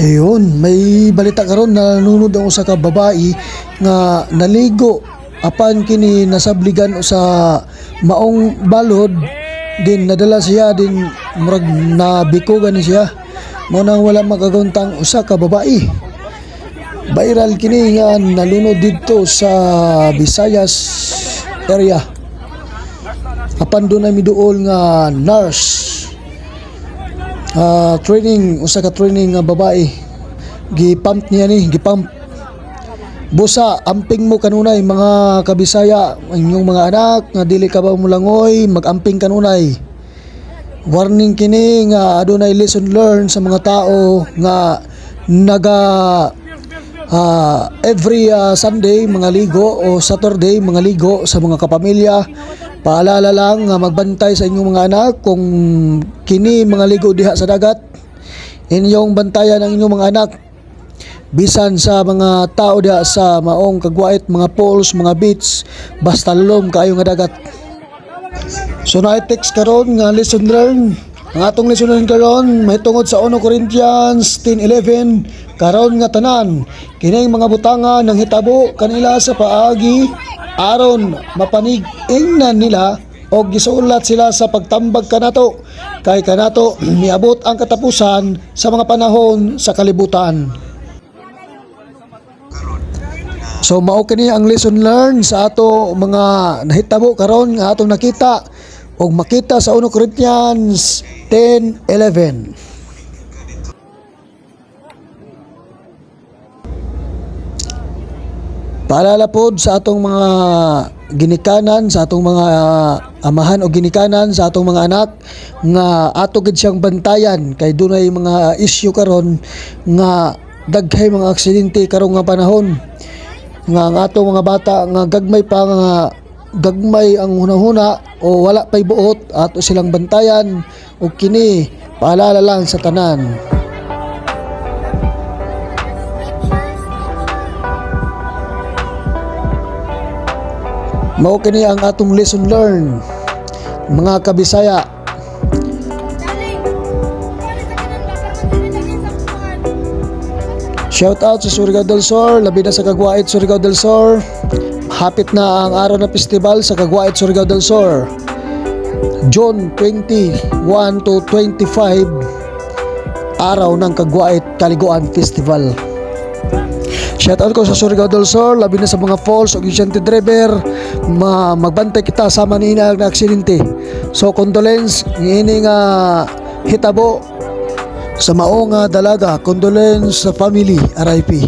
Ayun, may balita karon na nunod ang usa ka babae nga naligo apan kini nasabligan sa maong balod din nadala siya din murag nabikugan ni siya mo nang wala magagawantang usa ka babae. Viral kini nga nalunod didto sa Visayas area. Apan doon na miduol nga nurse training, usa ka training nga babae gipump niya ni gipump busa amping mo kanunay mga kabisaya inyong mga anak nga dili ka ba mulangoy magamping kanunay. Warning kini nga adunay lesson learned sa mga tao nga naga every Sunday mga ligo o Saturday mga ligo sa mga kapamilya. Paalala lang nga magbantay sa inyong mga anak kung kini mga ligo diha sa dagat. Inyong bantayan ang inyong mga anak bisan sa mga tao diha sa maong kagwait, mga pools, mga beach, basta lulom kaayo nga dagat. So na-text karon nga lesson learn. Ang atong lesson learn karon may tungod sa 1 Corinthians 10:11 karon nga tanan kining mga butanga nang hitabo kanila sa paagi aron mapanig-ingnan nila o gisulat sila sa pagtambag kanato kay kanato miabot ang katapusan sa mga panahon sa kalibutan. So mao kini ang lesson learned sa ato mga nahitabo karon nga atong nakita o makita sa 1 Corinthians 10:11. Paalala pod sa atong mga ginikanan, sa atong mga amahan o ginikanan sa atong mga anak nga ato gid siyang bantayan kay dunay mga issue karon nga daghay mga aksidente karong nga panahon nga ang atong mga bata nga gagmay pa nga gagmay ang hunahuna o wala pay buot ato silang bantayan o kini paalala lang sa tanan. Mao kini ang atong lesson learned mga kabisaya. Shout out sa Surigao del Sur, labi na sa Kagwait, Surigao del Sur. Hapit na ang araw na festival sa Kagwait, Surigao del Sur. June 21 to 25 araw ng Kagwait Kaliguan Festival. Shoutout ko sa Surigao del Sur, labi na sa mga falls o isyente driver, magbantay kita sama ni ina na aksidente. So condolence ngini nga hitabo sa maong dalaga, condolence sa family, RIP.